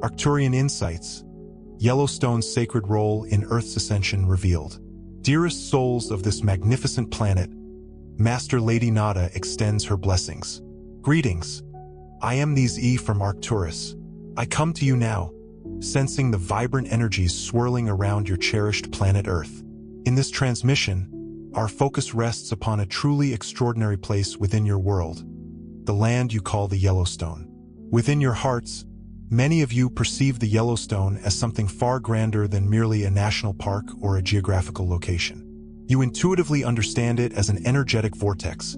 Arcturian insights. Yellowstone's sacred role in Earth's ascension revealed. Dearest souls of this magnificent planet, Master Lady Nada extends her blessings. Greetings. I am these E from Arcturus. I come to you now, sensing the vibrant energies swirling around your cherished planet Earth. In this transmission, our focus rests upon a truly extraordinary place within your world, the land you call the Yellowstone. Within your hearts, many of you perceive the Yellowstone as something far grander than merely a national park or a geographical location. You intuitively understand it as an energetic vortex,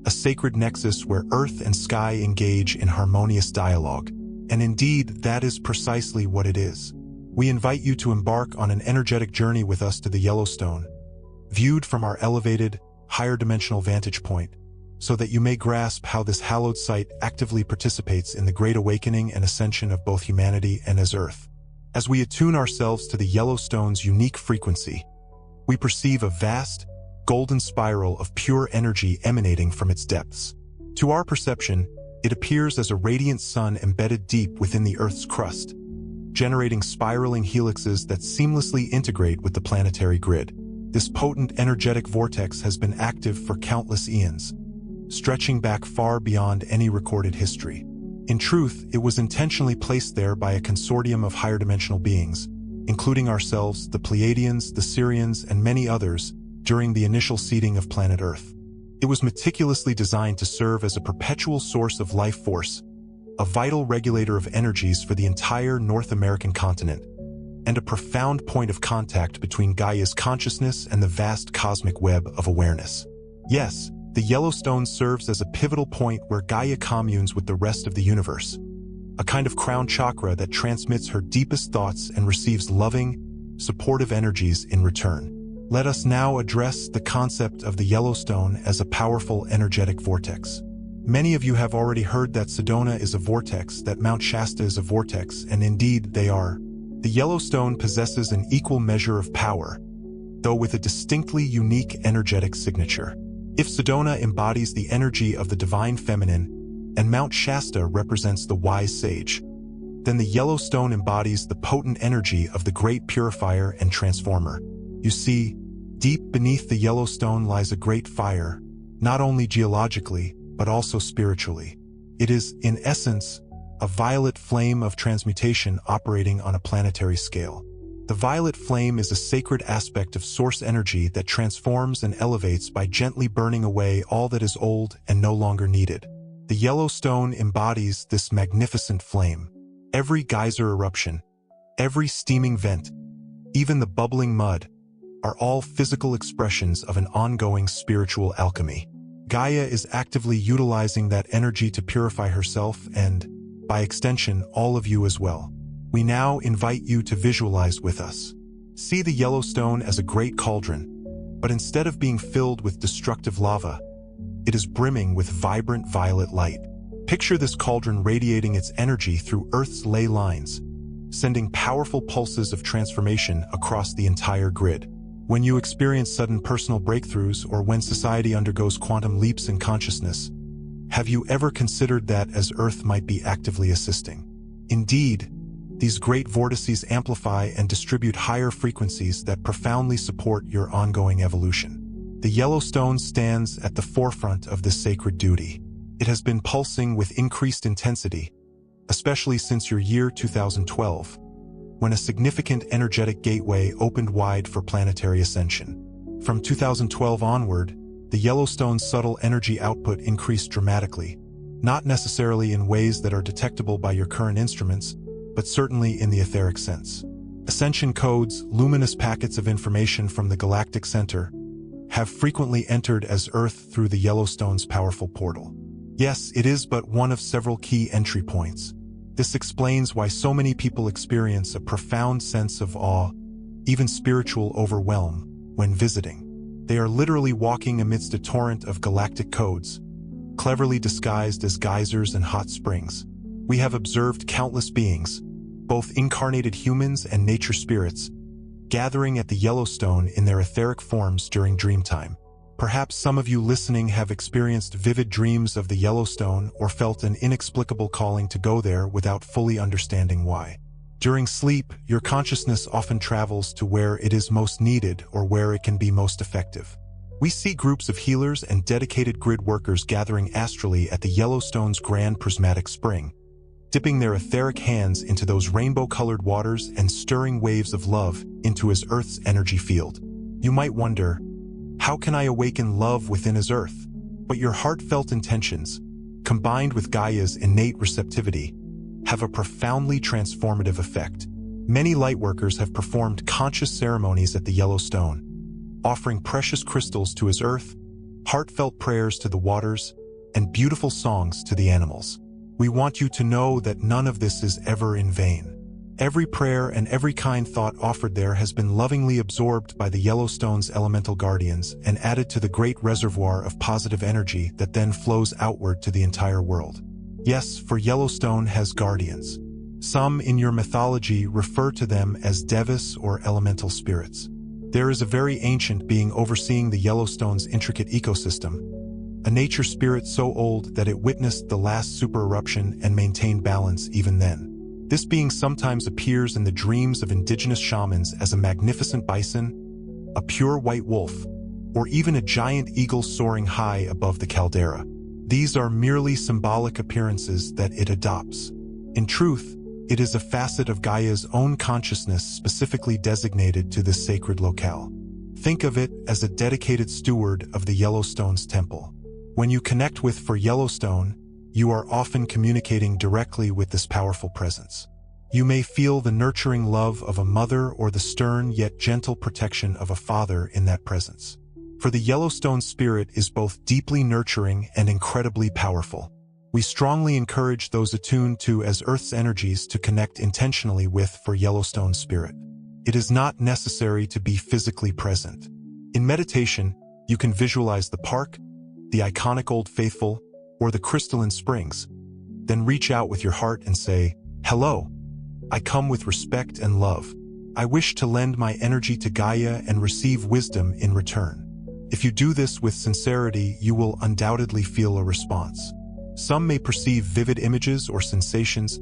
a sacred nexus where earth and sky engage in harmonious dialogue. And indeed, that is precisely what it is. We invite you to embark on an energetic journey with us to the Yellowstone, viewed from our elevated, higher dimensional vantage point, so that you may grasp how this hallowed site actively participates in the great awakening and ascension of both humanity and as Earth. As we attune ourselves to the Yellowstone's unique frequency, we perceive a vast, golden spiral of pure energy emanating from its depths. To our perception, it appears as a radiant sun embedded deep within the Earth's crust, generating spiraling helixes that seamlessly integrate with the planetary grid. This potent energetic vortex has been active for countless eons, stretching back far beyond any recorded history. In truth, it was intentionally placed there by a consortium of higher dimensional beings, including ourselves, the Pleiadians, the Sheran, and many others, during the initial seeding of planet Earth. It was meticulously designed to serve as a perpetual source of life force, a vital regulator of energies for the entire North American continent, and a profound point of contact between Gaia's consciousness and the vast cosmic web of awareness. Yes, the Yellowstone serves as a pivotal point where Gaia communes with the rest of the universe, a kind of crown chakra that transmits her deepest thoughts and receives loving, supportive energies in return. Let us now address the concept of the Yellowstone as a powerful energetic vortex. Many of you have already heard that Sedona is a vortex, that Mount Shasta is a vortex, and indeed they are. The Yellowstone possesses an equal measure of power, though with a distinctly unique energetic signature. If Sedona embodies the energy of the divine feminine, and Mount Shasta represents the wise sage, then the Yellowstone embodies the potent energy of the great purifier and transformer. You see, deep beneath the Yellowstone lies a great fire, not only geologically, but also spiritually. It is, in essence, a violet flame of transmutation operating on a planetary scale. The violet flame is a sacred aspect of source energy that transforms and elevates by gently burning away all that is old and no longer needed. The Yellowstone embodies this magnificent flame. Every geyser eruption, every steaming vent, even the bubbling mud, are all physical expressions of an ongoing spiritual alchemy. Gaia is actively utilizing that energy to purify herself and, by extension, all of you as well. We now invite you to visualize with us. See the Yellowstone as a great cauldron, but instead of being filled with destructive lava, it is brimming with vibrant violet light. Picture this cauldron radiating its energy through Earth's ley lines, sending powerful pulses of transformation across the entire grid. When you experience sudden personal breakthroughs or when society undergoes quantum leaps in consciousness, have you ever considered that as Earth might be actively assisting? Indeed, these great vortices amplify and distribute higher frequencies that profoundly support your ongoing evolution. The Yellowstone stands at the forefront of this sacred duty. It has been pulsing with increased intensity, especially since your year 2012, when a significant energetic gateway opened wide for planetary ascension. From 2012 onward, the Yellowstone's subtle energy output increased dramatically, not necessarily in ways that are detectable by your current instruments, but certainly in the etheric sense. Ascension codes, luminous packets of information from the Galactic Center, have frequently entered as Earth through the Yellowstone's powerful portal. Yes, it is but one of several key entry points. This explains why so many people experience a profound sense of awe, even spiritual overwhelm, when visiting. They are literally walking amidst a torrent of galactic codes, cleverly disguised as geysers and hot springs. We have observed countless beings, both incarnated humans and nature spirits, gathering at the Yellowstone in their etheric forms during dreamtime. Perhaps some of you listening have experienced vivid dreams of the Yellowstone or felt an inexplicable calling to go there without fully understanding why. During sleep, your consciousness often travels to where it is most needed or where it can be most effective. We see groups of healers and dedicated grid workers gathering astrally at the Yellowstone's Grand Prismatic Spring, dipping their etheric hands into those rainbow-colored waters and stirring waves of love into his Earth's energy field. You might wonder, how can I awaken love within his Earth? But your heartfelt intentions, combined with Gaia's innate receptivity, have a profoundly transformative effect. Many lightworkers have performed conscious ceremonies at the Yellowstone, offering precious crystals to his Earth, heartfelt prayers to the waters, and beautiful songs to the animals. We want you to know that none of this is ever in vain. Every prayer and every kind thought offered there has been lovingly absorbed by the Yellowstone's elemental guardians and added to the great reservoir of positive energy that then flows outward to the entire world. Yes, for Yellowstone has guardians. Some in your mythology refer to them as devas or elemental spirits. There is a very ancient being overseeing the Yellowstone's intricate ecosystem, a nature spirit so old that it witnessed the last super-eruption and maintained balance even then. This being sometimes appears in the dreams of indigenous shamans as a magnificent bison, a pure white wolf, or even a giant eagle soaring high above the caldera. These are merely symbolic appearances that it adopts. In truth, it is a facet of Gaia's own consciousness specifically designated to this sacred locale. Think of it as a dedicated steward of the Yellowstone's temple. When you connect with for Yellowstone, you are often communicating directly with this powerful presence. You may feel the nurturing love of a mother or the stern yet gentle protection of a father in that presence. For the Yellowstone spirit is both deeply nurturing and incredibly powerful. We strongly encourage those attuned to as Earth's energies to connect intentionally with for Yellowstone spirit. It is not necessary to be physically present. In meditation, you can visualize the park, the iconic Old Faithful, or the crystalline springs. Then reach out with your heart and say, "Hello, I come with respect and love. I wish to lend my energy to Gaia and receive wisdom in return." If you do this with sincerity, you will undoubtedly feel a response. Some may perceive vivid images or sensations,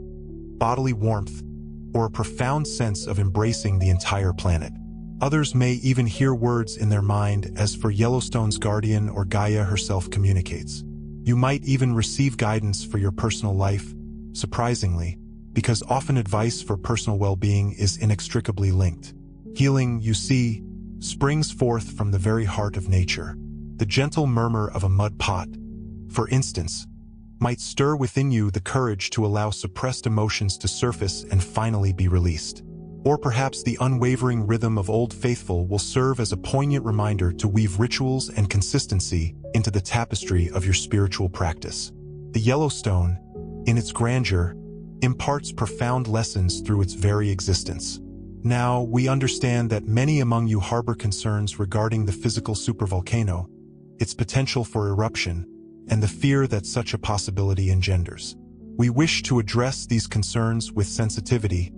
bodily warmth, or a profound sense of embracing the entire planet. Others may even hear words in their mind as for Yellowstone's guardian or Gaia herself communicates. You might even receive guidance for your personal life, surprisingly, because often advice for personal well-being is inextricably linked. Healing, you see, springs forth from the very heart of nature. The gentle murmur of a mud pot, for instance, might stir within you the courage to allow suppressed emotions to surface and finally be released. Or perhaps the unwavering rhythm of Old Faithful will serve as a poignant reminder to weave rituals and consistency into the tapestry of your spiritual practice. The Yellowstone, in its grandeur, imparts profound lessons through its very existence. Now, we understand that many among you harbor concerns regarding the physical supervolcano, its potential for eruption, and the fear that such a possibility engenders. We wish to address these concerns with sensitivity,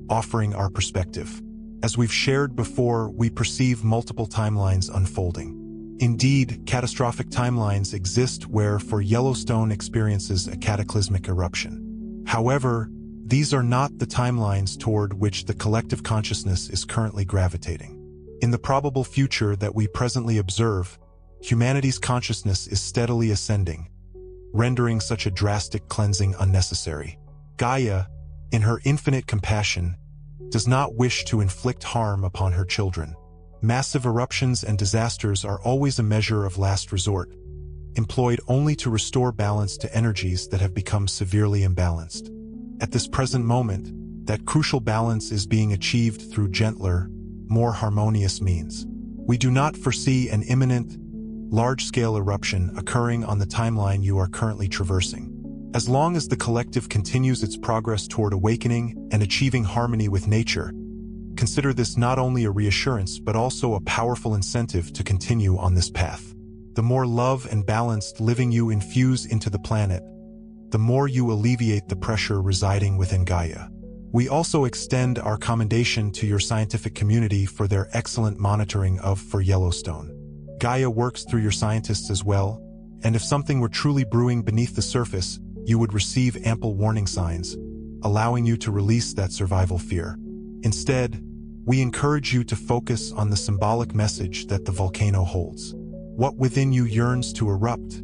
offering our perspective. As we've shared before, we perceive multiple timelines unfolding. Indeed, catastrophic timelines exist where for Yellowstone experiences a cataclysmic eruption. However, these are not the timelines toward which the collective consciousness is currently gravitating. In the probable future that we presently observe, humanity's consciousness is steadily ascending, rendering such a drastic cleansing unnecessary. Gaia, in her infinite compassion, does not wish to inflict harm upon her children. Massive eruptions and disasters are always a measure of last resort, employed only to restore balance to energies that have become severely imbalanced. At this present moment, that crucial balance is being achieved through gentler, more harmonious means. We do not foresee an imminent, large-scale eruption occurring on the timeline you are currently traversing. As long as the collective continues its progress toward awakening and achieving harmony with nature, consider this not only a reassurance but also a powerful incentive to continue on this path. The more love and balanced living you infuse into the planet, the more you alleviate the pressure residing within Gaia. We also extend our commendation to your scientific community for their excellent monitoring of for Yellowstone. Gaia works through your scientists as well, and if something were truly brewing beneath the surface, you would receive ample warning signs, allowing you to release that survival fear. Instead, we encourage you to focus on the symbolic message that the volcano holds. What within you yearns to erupt,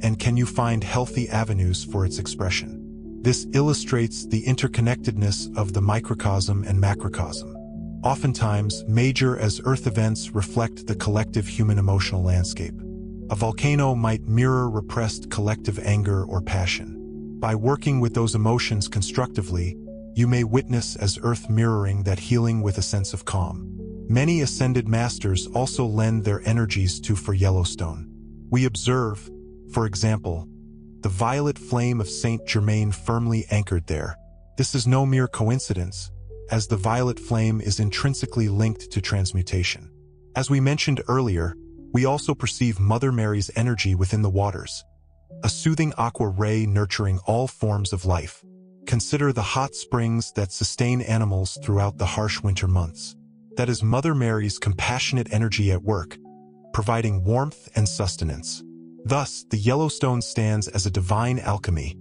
and can you find healthy avenues for its expression? This illustrates the interconnectedness of the microcosm and macrocosm. Oftentimes, major as Earth events reflect the collective human emotional landscape. A volcano might mirror repressed collective anger or passion. By working with those emotions constructively, you may witness as Earth mirroring that healing with a sense of calm. Many ascended masters also lend their energies for Yellowstone. We observe, for example, the violet flame of Saint Germain firmly anchored there. This is no mere coincidence, as the violet flame is intrinsically linked to transmutation. As we mentioned earlier, we also perceive Mother Mary's energy within the waters, a soothing aqua ray nurturing all forms of life. Consider the hot springs that sustain animals throughout the harsh winter months. That is Mother Mary's compassionate energy at work, providing warmth and sustenance. Thus, the Yellowstone stands as a divine alchemy,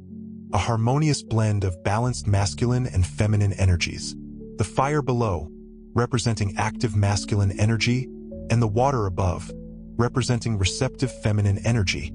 a harmonious blend of balanced masculine and feminine energies. The fire below, representing active masculine energy, and the water above, representing receptive feminine energy,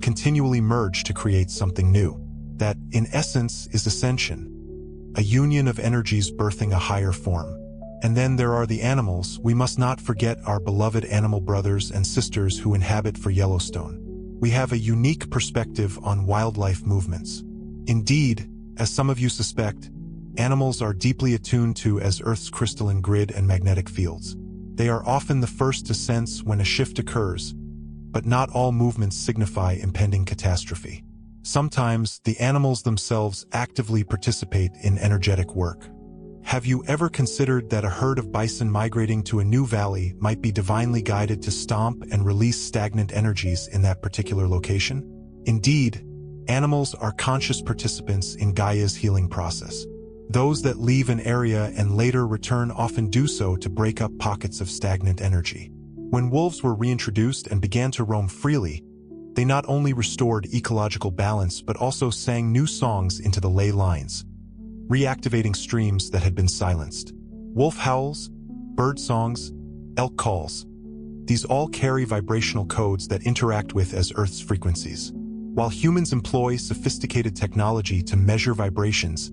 continually merge to create something new. That, in essence, is Ascension, a union of energies birthing a higher form. And then there are the animals. We must not forget our beloved animal brothers and sisters who inhabit for Yellowstone. We have a unique perspective on wildlife movements. Indeed, as some of you suspect, animals are deeply attuned to as Earth's crystalline grid and magnetic fields. They are often the first to sense when a shift occurs, but not all movements signify impending catastrophe. Sometimes, the animals themselves actively participate in energetic work. Have you ever considered that a herd of bison migrating to a new valley might be divinely guided to stomp and release stagnant energies in that particular location? Indeed, animals are conscious participants in Gaia's healing process. Those that leave an area and later return often do so to break up pockets of stagnant energy. When wolves were reintroduced and began to roam freely, they not only restored ecological balance but also sang new songs into the ley lines, reactivating streams that had been silenced. Wolf howls, bird songs, elk calls. These all carry vibrational codes that interact with as Earth's frequencies. While humans employ sophisticated technology to measure vibrations,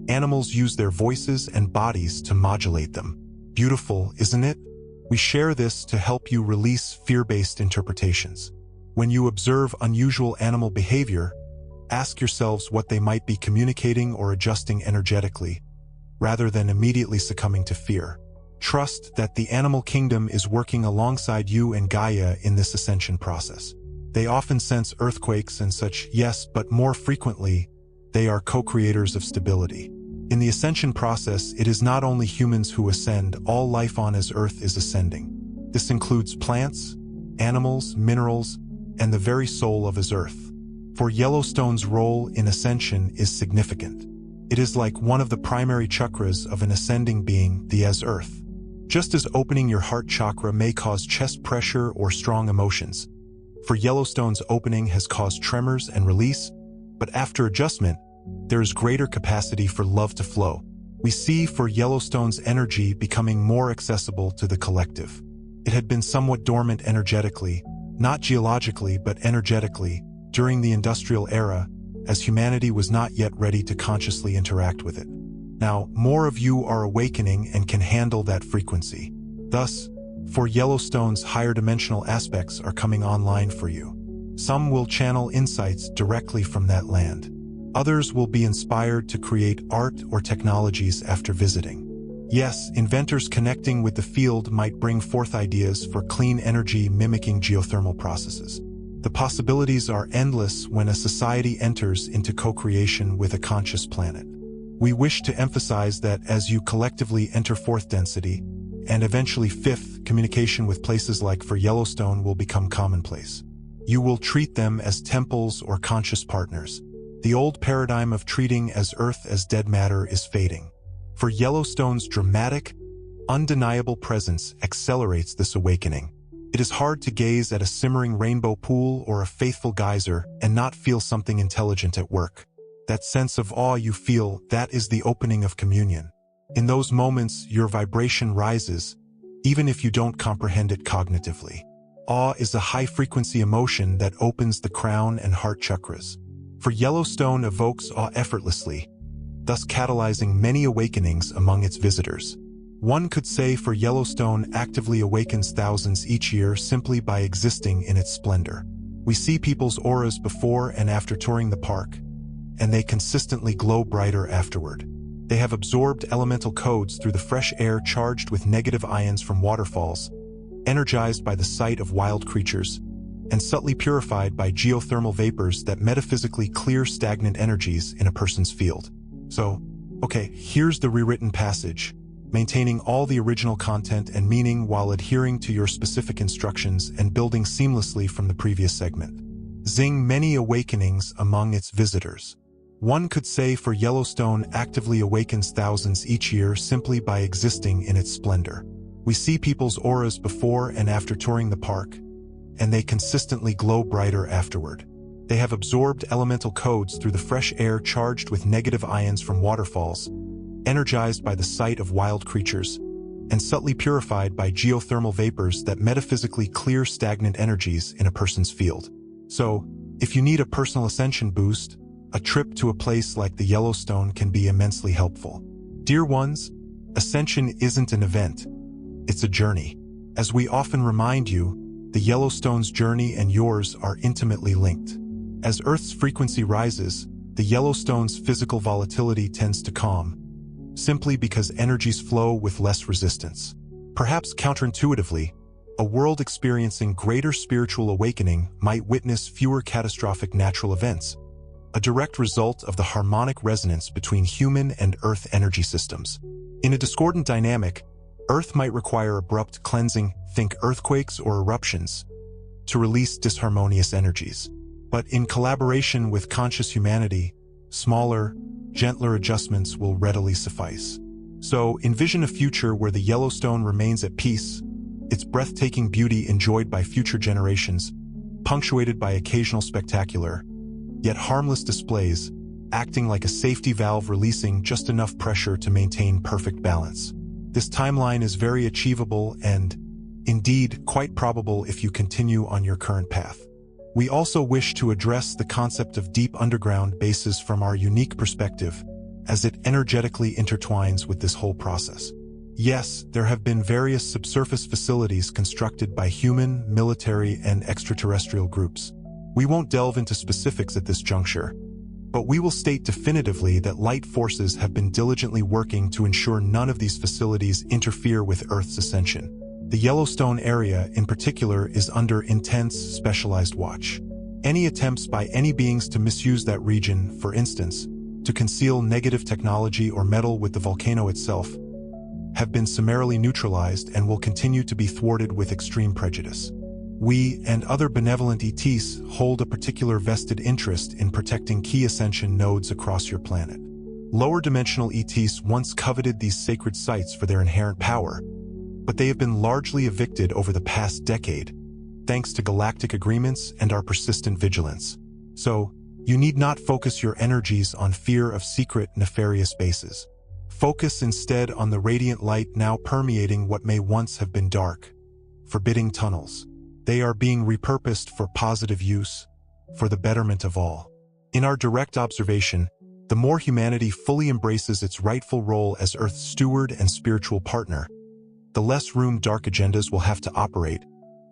animals use their voices and bodies to modulate them. Beautiful, isn't it? We share this to help you release fear-based interpretations. When you observe unusual animal behavior, ask yourselves what they might be communicating or adjusting energetically, rather than immediately succumbing to fear. Trust that the animal kingdom is working alongside you and Gaia in this ascension process. They often sense earthquakes and such, yes, but more frequently, they are co-creators of stability. In the ascension process, it is not only humans who ascend, all life on as Earth is ascending. This includes plants, animals, minerals, and the very soul of as Earth. For Yellowstone's role in ascension is significant. It is like one of the primary chakras of an ascending being, the as Earth. Just as opening your heart chakra may cause chest pressure or strong emotions, for Yellowstone's opening has caused tremors and release, but after adjustment, there is greater capacity for love to flow. We see for Yellowstone's energy becoming more accessible to the collective. It had been somewhat dormant energetically, not geologically but energetically, during the industrial era, as humanity was not yet ready to consciously interact with it. Now, more of you are awakening and can handle that frequency. Thus, for Yellowstone's higher dimensional aspects are coming online for you. Some will channel insights directly from that land. Others will be inspired to create art or technologies after visiting. Yes, inventors connecting with the field might bring forth ideas for clean energy mimicking geothermal processes. The possibilities are endless when a society enters into co-creation with a conscious planet. We wish to emphasize that as you collectively enter fourth density, and eventually fifth, communication with places like for Yellowstone will become commonplace. You will treat them as temples or conscious partners. The old paradigm of treating as Earth as dead matter is fading. For Yellowstone's dramatic, undeniable presence accelerates this awakening. It is hard to gaze at a simmering rainbow pool or a faithful geyser and not feel something intelligent at work. That sense of awe you feel, that is the opening of communion. In those moments, your vibration rises, even if you don't comprehend it cognitively. Awe is a high-frequency emotion that opens the crown and heart chakras. For Yellowstone evokes awe effortlessly, thus catalyzing many awakenings among its visitors. One could say for Yellowstone actively awakens thousands each year simply by existing in its splendor. We see people's auras before and after touring the park, and they consistently glow brighter afterward. They have absorbed elemental codes through the fresh air charged with negative ions from waterfalls, energized by the sight of wild creatures, and subtly purified by geothermal vapors that metaphysically clear stagnant energies in a person's field. So, okay, here's the rewritten passage, maintaining all the original content and meaning while adhering to your specific instructions and building seamlessly from the previous segment. Zing many awakenings among its visitors. One could say for Yellowstone actively awakens thousands each year simply by existing in its splendor. We see people's auras before and after touring the park, and they consistently glow brighter afterward. They have absorbed elemental codes through the fresh air charged with negative ions from waterfalls, energized by the sight of wild creatures, and subtly purified by geothermal vapors that metaphysically clear stagnant energies in a person's field. So, if you need a personal ascension boost, a trip to a place like the Yellowstone can be immensely helpful. Dear ones, ascension isn't an event, it's a journey. As we often remind you, the Yellowstone's journey and yours are intimately linked. As Earth's frequency rises, the Yellowstone's physical volatility tends to calm, simply because energies flow with less resistance. Perhaps counterintuitively, a world experiencing greater spiritual awakening might witness fewer catastrophic natural events, a direct result of the harmonic resonance between human and Earth energy systems. In a discordant dynamic, Earth might require abrupt cleansing, think earthquakes or eruptions, to release disharmonious energies. But in collaboration with conscious humanity, smaller, gentler adjustments will readily suffice. So envision a future where the Yellowstone remains at peace, its breathtaking beauty enjoyed by future generations, punctuated by occasional spectacular, yet harmless displays, acting like a safety valve releasing just enough pressure to maintain perfect balance. This timeline is very achievable and, indeed, quite probable if you continue on your current path. We also wish to address the concept of deep underground bases from our unique perspective, as it energetically intertwines with this whole process. Yes, there have been various subsurface facilities constructed by human, military, and extraterrestrial groups. We won't delve into specifics at this juncture, but we will state definitively that light forces have been diligently working to ensure none of these facilities interfere with Earth's ascension. The Yellowstone area, in particular, is under intense, specialized watch. Any attempts by any beings to misuse that region, for instance, to conceal negative technology or meddle with the volcano itself, have been summarily neutralized and will continue to be thwarted with extreme prejudice. We and other benevolent ETs hold a particular vested interest in protecting key ascension nodes across your planet. Lower dimensional ETs once coveted these sacred sites for their inherent power, but they have been largely evicted over the past decade, thanks to galactic agreements and our persistent vigilance. So, you need not focus your energies on fear of secret, nefarious bases. Focus instead on the radiant light now permeating what may once have been dark, forbidding tunnels. They are being repurposed for positive use, for the betterment of all. In our direct observation, the more humanity fully embraces its rightful role as Earth's steward and spiritual partner, the less room dark agendas will have to operate,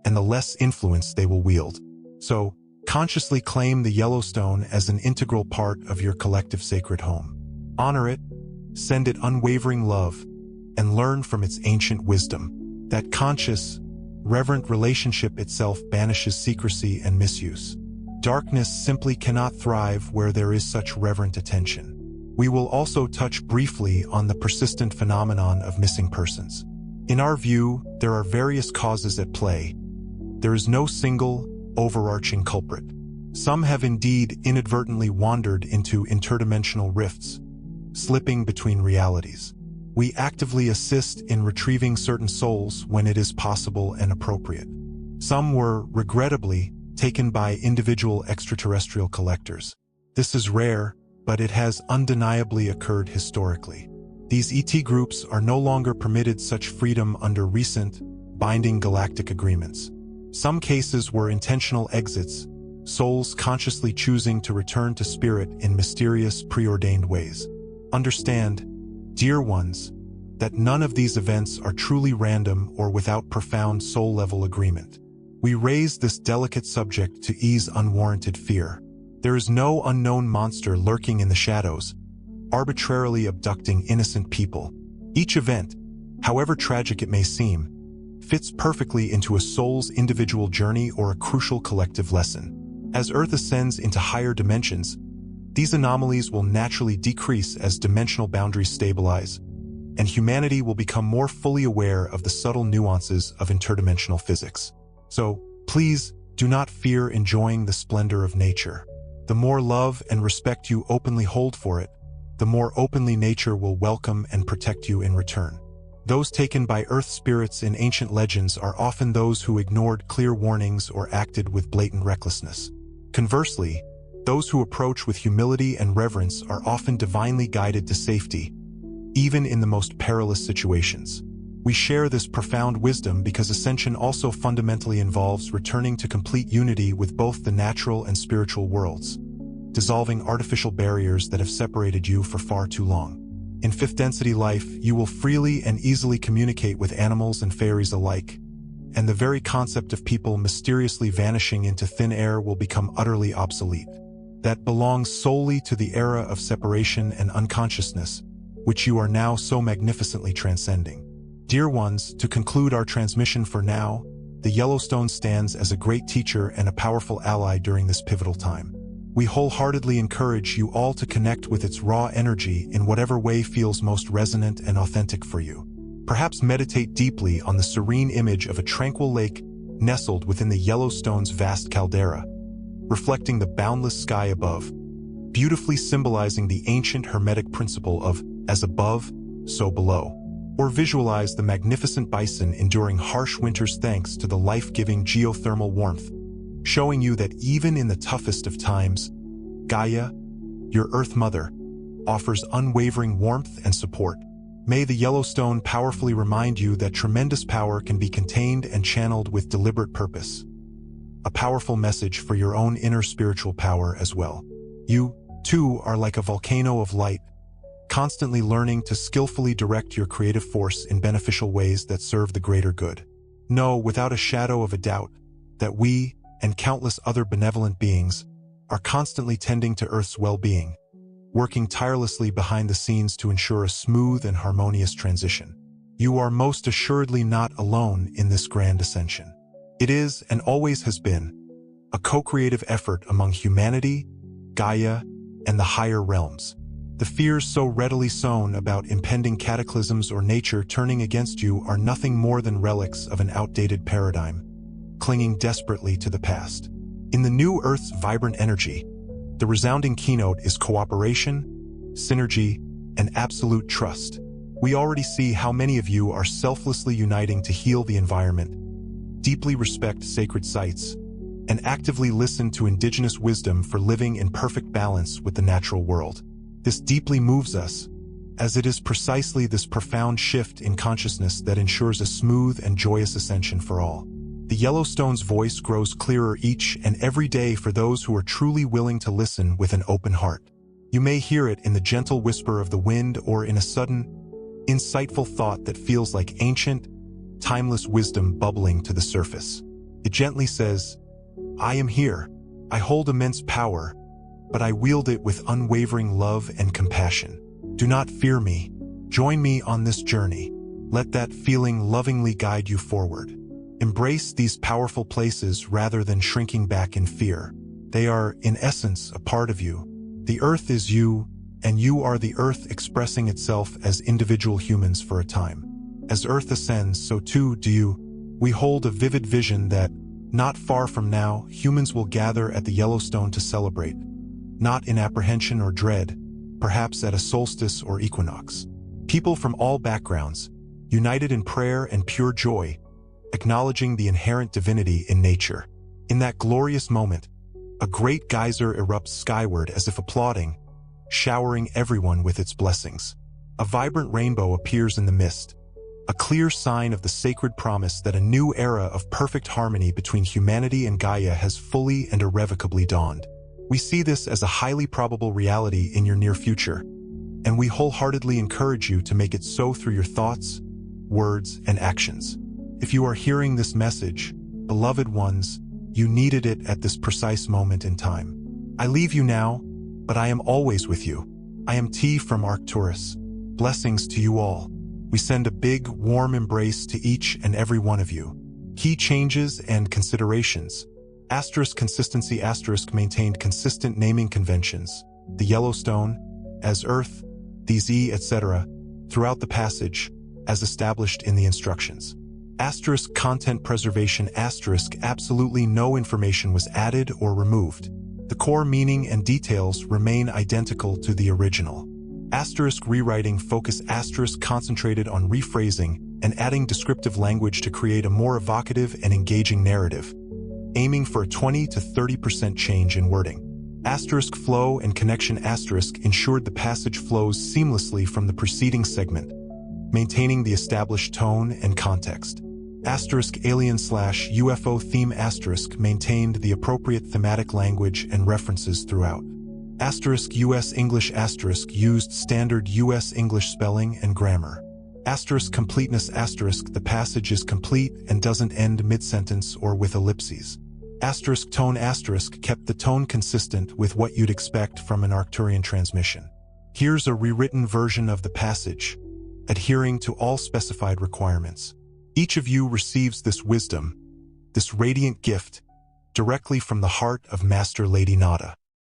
and the less influence they will wield. So, consciously claim the Yellowstone as an integral part of your collective sacred home. Honor it, send it unwavering love, and learn from its ancient wisdom. That conscious, reverent relationship itself banishes secrecy and misuse. Darkness simply cannot thrive where there is such reverent attention. We will also touch briefly on the persistent phenomenon of missing persons. In our view, there are various causes at play. There is no single, overarching culprit. Some have indeed inadvertently wandered into interdimensional rifts, slipping between realities. We actively assist in retrieving certain souls when it is possible and appropriate. Some were, regrettably, taken by individual extraterrestrial collectors. This is rare, but it has undeniably occurred historically. These ET groups are no longer permitted such freedom under recent, binding galactic agreements. Some cases were intentional exits, souls consciously choosing to return to spirit in mysterious, preordained ways. Understand, dear ones, that none of these events are truly random or without profound soul-level agreement. We raise this delicate subject to ease unwarranted fear. There is no unknown monster lurking in the shadows, arbitrarily abducting innocent people. Each event, however tragic it may seem, fits perfectly into a soul's individual journey or a crucial collective lesson. As Earth ascends into higher dimensions, these anomalies will naturally decrease as dimensional boundaries stabilize, and humanity will become more fully aware of the subtle nuances of interdimensional physics. So, please, do not fear enjoying the splendor of nature. The more love and respect you openly hold for it, the more openly nature will welcome and protect you in return. Those taken by earth spirits in ancient legends are often those who ignored clear warnings or acted with blatant recklessness. Conversely, those who approach with humility and reverence are often divinely guided to safety, even in the most perilous situations. We share this profound wisdom because Ascension also fundamentally involves returning to complete unity with both the natural and spiritual worlds, dissolving artificial barriers that have separated you for far too long. In fifth-density life, you will freely and easily communicate with animals and fairies alike, and the very concept of people mysteriously vanishing into thin air will become utterly obsolete. That belongs solely to the era of separation and unconsciousness, which you are now so magnificently transcending. Dear ones, to conclude our transmission for now, the Yellowstone stands as a great teacher and a powerful ally during this pivotal time. We wholeheartedly encourage you all to connect with its raw energy in whatever way feels most resonant and authentic for you. Perhaps meditate deeply on the serene image of a tranquil lake nestled within the Yellowstone's vast caldera, reflecting the boundless sky above, beautifully symbolizing the ancient hermetic principle of as above, so below. Or visualize the magnificent bison enduring harsh winters thanks to the life-giving geothermal warmth, showing you that even in the toughest of times, Gaia, your Earth Mother, offers unwavering warmth and support. May the Yellowstone powerfully remind you that tremendous power can be contained and channeled with deliberate purpose. A powerful message for your own inner spiritual power as well. You, too, are like a volcano of light, constantly learning to skillfully direct your creative force in beneficial ways that serve the greater good. Know without a shadow of a doubt that we, and countless other benevolent beings, are constantly tending to Earth's well-being, working tirelessly behind the scenes to ensure a smooth and harmonious transition. You are most assuredly not alone in this grand ascension. It is, and always has been, a co-creative effort among humanity, Gaia, and the higher realms. The fears so readily sown about impending cataclysms or nature turning against you are nothing more than relics of an outdated paradigm, clinging desperately to the past. In the new Earth's vibrant energy, the resounding keynote is cooperation, synergy, and absolute trust. We already see how many of you are selflessly uniting to heal the environment, deeply respect sacred sites, and actively listen to indigenous wisdom for living in perfect balance with the natural world. This deeply moves us, as it is precisely this profound shift in consciousness that ensures a smooth and joyous ascension for all. The Yellowstone's voice grows clearer each and every day for those who are truly willing to listen with an open heart. You may hear it in the gentle whisper of the wind or in a sudden, insightful thought that feels like ancient, timeless wisdom bubbling to the surface. It gently says, "I am here. I hold immense power, but I wield it with unwavering love and compassion. Do not fear me. Join me on this journey. Let that feeling lovingly guide you forward." Embrace these powerful places rather than shrinking back in fear. They are, in essence, a part of you. The Earth is you, and you are the Earth expressing itself as individual humans for a time. As Earth ascends, so too do you. We hold a vivid vision that, not far from now, humans will gather at the Yellowstone to celebrate, not in apprehension or dread, perhaps at a solstice or equinox. People from all backgrounds, united in prayer and pure joy, acknowledging the inherent divinity in nature. In that glorious moment, a great geyser erupts skyward as if applauding, showering everyone with its blessings. A vibrant rainbow appears in the mist, a clear sign of the sacred promise that a new era of perfect harmony between humanity and Gaia has fully and irrevocably dawned. We see this as a highly probable reality in your near future, and we wholeheartedly encourage you to make it so through your thoughts, words, and actions. If you are hearing this message, beloved ones, you needed it at this precise moment in time. I leave you now, but I am always with you. I am T from Arcturus. Blessings to you all. We send a big, warm embrace to each and every one of you. Key changes and considerations. Asterisk consistency asterisk maintained consistent naming conventions. The Yellowstone, as Earth, these etc., throughout the passage, as established in the instructions. Asterisk content preservation asterisk absolutely no information was added or removed. The core meaning and details remain identical to the original. Asterisk rewriting focus asterisk concentrated on rephrasing and adding descriptive language to create a more evocative and engaging narrative, aiming for a 20 to 30% change in wording. Asterisk flow and connection asterisk ensured the passage flows seamlessly from the preceding segment, maintaining the established tone and context. Asterisk alien/UFO theme asterisk maintained the appropriate thematic language and references throughout. Asterisk US English asterisk used standard US English spelling and grammar. Asterisk completeness asterisk the passage is complete and doesn't end mid-sentence or with ellipses. Asterisk tone asterisk kept the tone consistent with what you'd expect from an Arcturian transmission. Here's a rewritten version of the passage, adhering to all specified requirements. Each of you receives this wisdom, this radiant gift, directly from the heart of Master Lady Nada.